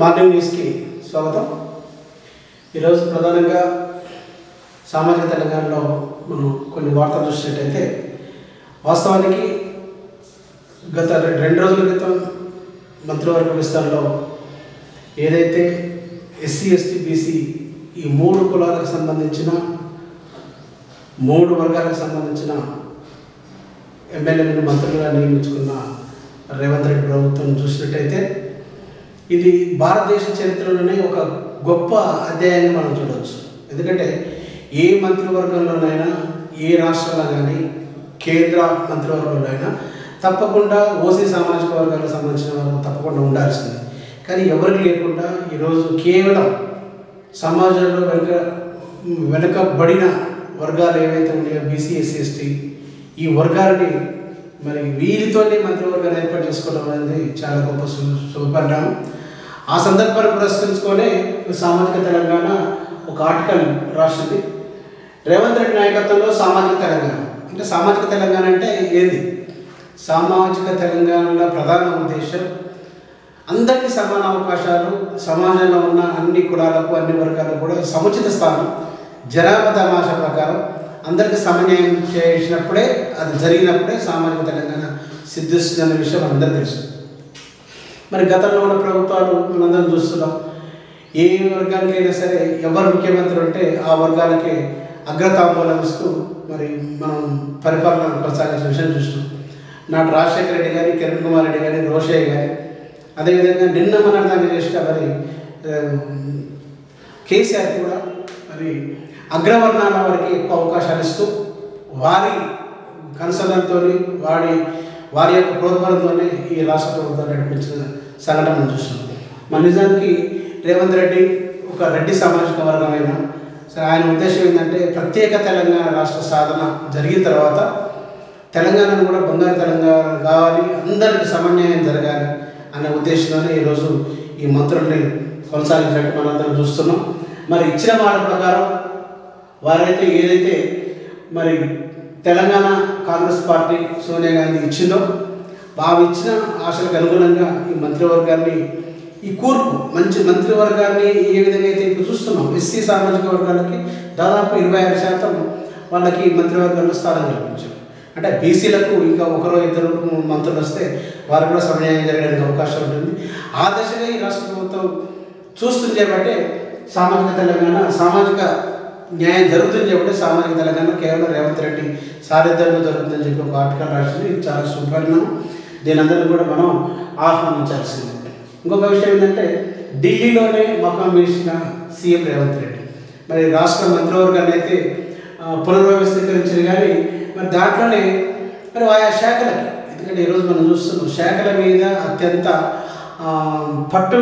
Morning న్యూస్కి స్వాగతం. ఈరోజు ప్రధానంగా సామాజిక తెలంగాణలో మనం కొన్ని వార్తలు చూసినట్టయితే, వాస్తవానికి గత 2 రోజుల క్రితం మంత్రివర్గ విస్తరణలో ఏదైతే ఎస్సీ ఎస్టీ బీసీ ఈ 3 కులాలకు సంబంధించిన 3 వర్గాలకు సంబంధించిన ఎమ్మెల్యేలను మంత్రులుగా నియమించుకున్న రేవంత్ రెడ్డి ప్రభుత్వం చూసినట్టయితే, ఇది భారతదేశ చరిత్రలోనే ఒక గొప్ప అధ్యాయాన్ని మనం చూడవచ్చు. ఎందుకంటే ఏ మంత్రివర్గంలోనైనా, ఏ రాష్ట్రంలో కానీ, కేంద్ర మంత్రివర్గంలో అయినా తప్పకుండా ఓసీ సామాజిక వర్గాలకు సంబంధించిన వారు తప్పకుండా ఉండాల్సింది. కానీ ఎవరికి లేకుండా ఈరోజు కేవలం సమాజంలో వెనుకబడిన వర్గాలు ఏవైతే ఉన్నాయో బీసీ ఎస్సీ ఎస్టీ, ఈ వర్గాలని మరి వీరితోనే మంత్రివర్గాన్ని ఏర్పాటు చేసుకోవడం అనేది చాలా గొప్ప శుభపరిణామం. ఆ సందర్భాన్ని పురస్కరించుకొని సామాజిక తెలంగాణ ఒక ఆర్టికల్ రాసింది. రేవంత్ రెడ్డి నాయకత్వంలో సామాజిక తెలంగాణ అంటే, సామాజిక తెలంగాణ అంటే ఏంది? సామాజిక తెలంగాణలో ప్రధాన ఉద్దేశం అందరికీ సమాన అవకాశాలు, సమాజంలో ఉన్న అన్ని కులాలకు అన్ని వర్గాలకు కూడా సముచిత స్థానం, జనాభా తమాషా ప్రకారం అందరికీ సమన్వయం చేసినప్పుడే, అది జరిగినప్పుడే సామాజిక తెలంగాణ సిద్ధిస్తుందనే విషయం మనందరూ తెలుసు. మరి గతంలో ఉన్న ప్రభుత్వాలు మనందరం చూస్తున్నాం. ఏ వర్గానికైనా సరే ఎవరు ముఖ్యమంత్రి ఉంటే ఆ వర్గాలకి అగ్రతాంబూలం ఇస్తూ మరి మనం పరిపాలన కొనసాగించిన విషయం చూస్తున్నాం. నాటి రాజశేఖర రెడ్డి కానీ, కిరణ్ కుమార్ రెడ్డి కానీ, రోషయ్య కానీ, అదేవిధంగా నిన్న మన దాన్ని చేసిన మరి కేసీఆర్ కూడా మరి అగ్రవర్ణాల వారికి ఎక్కువ అవకాశాలు ఇస్తూ వారి కన్సల్టంతో వారి యొక్క ప్రోత్సాహంతోనే ఈ రాష్ట్ర ప్రభుత్వం నడిపించిన సంఘటన మనం చూస్తున్నాం. మన నిజానికి రేవంత్ రెడ్డి ఒక రెడ్డి సామాజిక వర్గమైన సరే, ఆయన ఉద్దేశం ఏంటంటే ప్రత్యేక తెలంగాణ రాష్ట్ర సాధన జరిగిన తర్వాత తెలంగాణను కూడా బంగారు తెలంగాణ కావాలి, అందరికీ సమన్వయం జరగాలి అనే ఉద్దేశంతోనే ఈరోజు ఈ మంత్రుల్ని కొనసాగించినట్టు మనందరం చూస్తున్నాం. మరి ఇచ్చిన మాట ప్రకారం వారైతే ఏదైతే మరి తెలంగాణ కాంగ్రెస్ పార్టీ సోనియా గాంధీ ఇచ్చిందో, వారు ఇచ్చిన ఆశలకు అనుగుణంగా ఈ మంత్రివర్గాన్ని, ఈ కూర్పు మంచి మంత్రివర్గాన్ని ఏ విధంగా అయితే ఇప్పుడు చూస్తున్నాం, ఎస్సీ సామాజిక వర్గాలకి దాదాపు 26% వాళ్ళకి మంత్రివర్గంలో స్థానం కల్పించారు. అంటే బీసీలకు ఇంకా 1-2 మంత్రులు వస్తే వారు కూడా సమన్వయం జరగడానికి అవకాశం ఉంటుంది. ఆ దశగా ఈ రాష్ట్ర ప్రభుత్వం చూస్తుంది కాబట్టి సామాజిక తెలంగాణ, సామాజిక న్యాయం జరుగుతుందని చెప్పి సామాజిక తెలంగాణ కేవలం రేవంత్ రెడ్డి సారథ్యంలో జరుగుతుందని చెప్పి ఒక ఆర్టికల్ రాసింది. ఇది చాలా శుభపరిణామం. దీని అందరినీ కూడా మనం ఆహ్వానించాల్సింది. ఇంకొక విషయం ఏంటంటే, ఢిల్లీలోనే మకాం వేసిన సీఎం రేవంత్ రెడ్డి మరి రాష్ట్ర మంత్రివర్గాన్ని అయితే పునర్వ్యవస్థీకరించారు. కానీ మరి దాంట్లోనే మరి ఆయా శాఖలకి, ఎందుకంటే ఈరోజు మనం చూస్తున్నాం శాఖల మీద అత్యంత పట్టు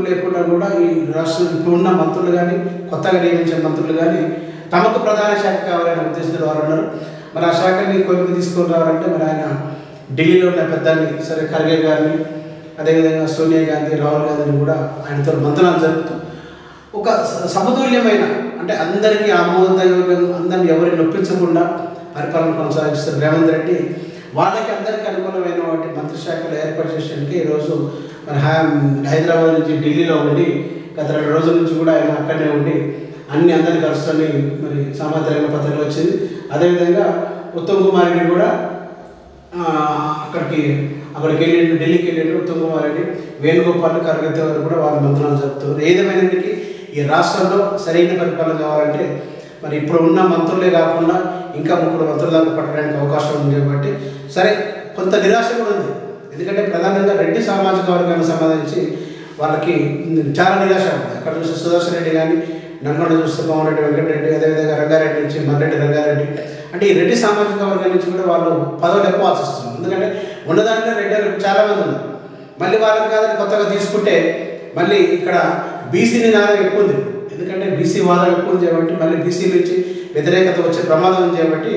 లేకుండా కూడా ఈ రాష్ట్రం ఇప్పుడున్న మంత్రులు కానీ, కొత్తగా నియమించిన మంత్రులు కానీ తమకు ప్రధాన శాఖ కావాలనే ఉద్దేశంతో వారు ఉన్నారు. మరి ఆ శాఖని కొలికి తీసుకొని రావాలంటే మరి ఆయన ఢిల్లీలో ఉన్న పెద్దల్ని, సరే ఖర్గే గారిని, అదేవిధంగా సోనియా గాంధీ, రాహుల్ గాంధీని కూడా ఆయనతో మంత్రాలు జరుపుతూ ఒక సమతుల్యమైన, అంటే అందరికీ ఆమోదయోగ్యం, అందరిని ఎవరిని నొప్పించకుండా పరిపాలన కొనసాగిస్తారు రేవంత్ రెడ్డి. వాళ్ళకి అందరికీ అనుకూలమైన వాటి మంత్రిశాఖలు ఏర్పాటు చేయడానికి ఈరోజు మరి హైదరాబాద్ నుంచి ఢిల్లీలో ఉండి గత 2 రోజుల నుంచి కూడా ఆయన అక్కడనే ఉండి అందరినీ కలుసుకొని మరి సామాజిక తెలంగాణ పత్రికలు వచ్చింది. అదేవిధంగా ఉత్తమ్ కుమార్ రెడ్డి కూడా అక్కడికి వెళ్ళిండు, ఢిల్లీకి వెళ్ళిండు. ఉత్తమ్ కుమార్ రెడ్డి, వేణుగోపాల్, ఖర్గే వారు కూడా వాళ్ళ మంత్రాలు జరుపుతారు. ఏదేమైనప్పటికీ ఈ రాష్ట్రంలో సరైన పరిపాలన కావాలంటే మరి ఇప్పుడు ఉన్న మంత్రులే కాకుండా ఇంకా 3 మంత్రుల దాకా పట్టడానికి అవకాశం ఉంది. కాబట్టి సరే, కొంత నిరాశ కూడా ఉంది. ఎందుకంటే ప్రధానంగా రెడ్డి సామాజిక వర్గానికి సంబంధించి వాళ్ళకి చాలా నిరాశ ఉంది. అక్కడ చూస్తే సుదర్శన్ రెడ్డి కానీ, నల్గొండ చూస్తే కోమరెడ్డి వెంకటరెడ్డి, అదేవిధంగా రంగారెడ్డి నుంచి మర్రెడ్డి రంగారెడ్డి, అంటే ఈ రెడ్డి సామాజిక వర్గం నుంచి కూడా వాళ్ళు పదవులు ఎక్కువ ఆశిస్తున్నారు. ఎందుకంటే ఉన్నదాంట్లో రెడ్డి చాలామంది ఉన్నారు. మళ్ళీ వాళ్ళని కాదని కొత్తగా తీసుకుంటే మళ్ళీ ఇక్కడ బీసీ నినాదం ఎక్కువ ఉంది. ఎందుకంటే బీసీ వాదం ఎక్కువ ఉంది కాబట్టి మళ్ళీ బీసీ నుంచి వ్యతిరేకత వచ్చే ప్రమాదం ఉంది కాబట్టి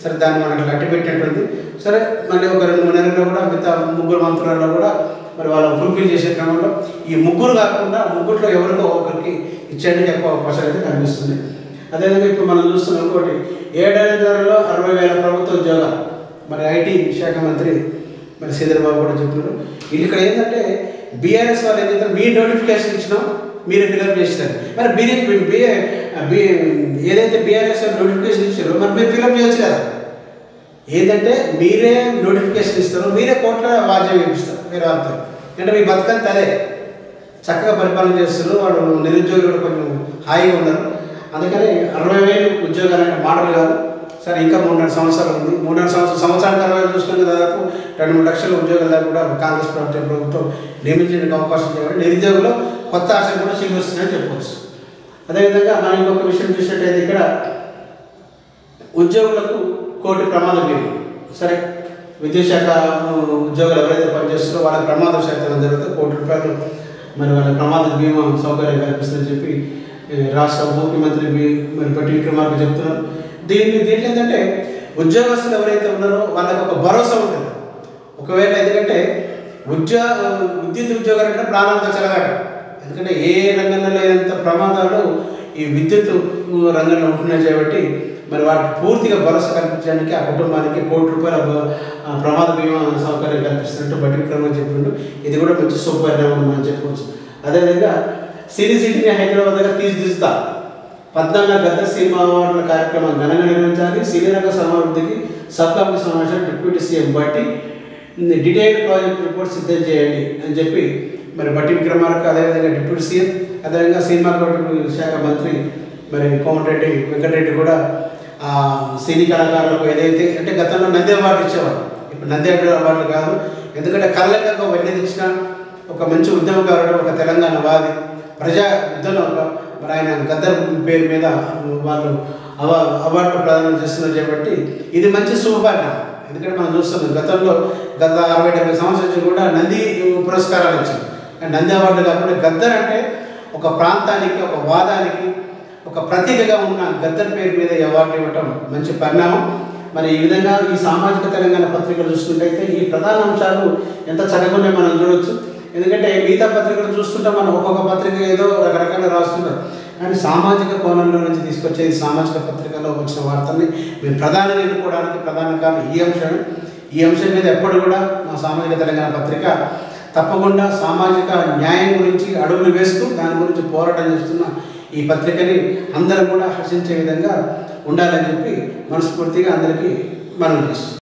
సరే, దాన్ని మనకు అట్టిపెట్టినట్టుంది. సరే, మళ్ళీ ఒక 2-3 నెలల్లో కూడా మిగతా 3 మంత్రులలో కూడా మరి వాళ్ళని ఫుల్ఫిల్ చేసే క్రమంలో ఈ 3 కాకుండా 3లో ఎవరికో ఒకరికి ఇచ్చేందుకు ఎక్కువ అవకాశాలు అయితే కనిపిస్తుంది. అదేవిధంగా ఇప్పుడు మనం చూస్తున్నాం ఇంకోటి, 7 ఏళ్లలో 60,000 ప్రభుత్వ ఉద్యోగాలు మరి ఐటీ శాఖ మంత్రి మరి శ్రీధర్ బాబు కూడా చెప్తున్నారు. వీళ్ళు ఇక్కడ ఏంటంటే బీఆర్ఎస్ వాళ్ళు ఏం చేస్తారు, మీ నోటిఫికేషన్ ఇచ్చినాం మీరు ఫిలప్ చేస్తారు. మరి ఏదైతే బీఆర్ఎస్ వాళ్ళు నోటిఫికేషన్ ఇచ్చారో మరి మీరు ఫిలప్ చేయొచ్చు కదా. ఏంటంటే మీరే నోటిఫికేషన్ ఇస్తారు, మీరే కోట్ల వాద్యం వేపిస్తారు వేరే వాళ్ళతో. అంటే మీ బతుకంత అదే చక్కగా పరిపాలన చేస్తారు. వాడు నిరుద్యోగులు కూడా కొంచెం హాయిగా ఉన్నారు. అందుకని 60,000 ఉద్యోగాలు అంటే మాటలు కాదు. సరే ఇంకా 3-4 సంవత్సరాలు ఉంది. 3-4 సంవత్సరానికి 60,000 చూసుకుని దాదాపు 2-3 లక్షల ఉద్యోగాలు దాకా కూడా కాంగ్రెస్ ప్రభుత్వం నియమించడానికి అవకాశం చేయడం నిరుద్యోగులు కొత్త ఆశలు కూడా చిగురిస్తున్నాయని చెప్పవచ్చు. అదేవిధంగా మనం ఇంకొక విషయం చూసినట్టయితే ఇక్కడ ఉద్యోగులకు 1 కోటి ప్రమాద బీమా. సరే విద్యుత్ శాఖ ఉద్యోగులు ఎవరైతే పనిచేస్తారో వాళ్ళకి ప్రమాదం శాతం జరుగుతుంది. 1 కోటి రూపాయలు మరి వాళ్ళ ప్రమాద బీమా సౌకర్యం కల్పిస్తుందని చెప్పి రాష్ట్ర ముఖ్యమంత్రి మరి బట్టి విక్రమార్క చెప్తున్నారు. దీంట్లో ఏంటంటే ఉద్యోగస్తులు ఎవరైతే ఉన్నారో వాళ్ళకి ఒక భరోసా ఉంటుంది. ఒకవేళ ఎందుకంటే విద్యుత్ ఉద్యోగాలు అంటే ప్రాణాలతో చెలగాట. ఎందుకంటే ఏ రంగంలో లేనంత ప్రమాదాలు ఈ విద్యుత్ రంగంలో ఉంటున్నాయి కాబట్టి మరి వారికి పూర్తిగా భరోసా కల్పించడానికి ఆ కుటుంబానికి 1 కోటి రూపాయల ప్రమాద బీమా సౌకర్యం కల్పిస్తున్నట్టు బట్టి విక్రమార్క చెప్పిండు. ఇది కూడా మంచి శుభపరిణామం మనం చెప్పవచ్చు. అదేవిధంగా సినీ సిటీని హైదరాబాద్ దగ్గర తీర్చిదిద్దుతా 14 గద్దర్ సినిమా అవార్డుల కార్యక్రమం ఘనంగా నిర్వహించాలి. సినీ రంగ సమావృద్ధికి సబ్ కమిటీ సమావేశం డిప్యూటీ సీఎం బట్టి డీటెయిల్డ్ ప్రాజెక్ట్ రిపోర్ట్ సిద్ధం చేయండి అని చెప్పి మరి బట్టి విక్రమార్క, అదేవిధంగా డిప్యూటీ సీఎం, అదేవిధంగా సినిమా శాఖ మంత్రి మరి కోమటిరెడ్డి వెంకటరెడ్డి కూడా సినీ కళాకారులకు ఏదైతే అంటే గతంలో నంది అవార్డు ఇచ్చేవారు, ఇప్పుడు నంది అవార్డులు కాదు. ఎందుకంటే కళ్ళకు వెన్నెదించిన ఒక మంచి ఉద్యమకారుడు, ఒక తెలంగాణ వాది, ప్రజా యుద్ధంలో మరి ఆయన గద్దర్ పేరు మీద వాళ్ళు అవార్డులు ప్రదానం చేస్తున్నారు కాబట్టి ఇది మంచి శుభపరిణామం. ఎందుకంటే మనం చూస్తున్నాం గతంలో గత 60-70 సంవత్సరాల నుంచి కూడా నంది పురస్కారాలు వచ్చాయి. నంది అవార్డులు కాకుండా గద్దర్ అంటే ఒక ప్రాంతానికి, ఒక వాదానికి ఒక ప్రతీకగా ఉన్న గద్దర్ పేరు మీద అవార్డు ఇవ్వటం మంచి పరిణామం. మరి ఈ విధంగా ఈ సామాజిక తెలంగాణ పత్రికలు చూసుకుంటే ఈ ప్రధాన అంశాలు ఎంత చక్కగా మనం చూడవచ్చు. ఎందుకంటే మిగతా పత్రికలు చూస్తుంటే మనం ఒక్కొక్క పత్రిక ఏదో రకరకాల రాస్తుంటారు, కానీ సామాజిక కోణంలో నుంచి తీసుకొచ్చే ఈ సామాజిక పత్రికలో వచ్చిన వార్తల్ని మేము ప్రధానంగా ఎన్నుకోవడానికి ప్రధాన కారణం ఈ అంశం మీద ఎప్పుడు కూడా మా సామాజిక తెలంగాణ పత్రిక తప్పకుండా సామాజిక న్యాయం గురించి అడుగులు వేస్తూ దాని గురించి పోరాటం చేస్తున్న ఈ పత్రికని అందరం కూడా హర్షించే విధంగా ఉండాలని చెప్పి మనస్ఫూర్తిగా అందరికీ మనం చేస్తాం.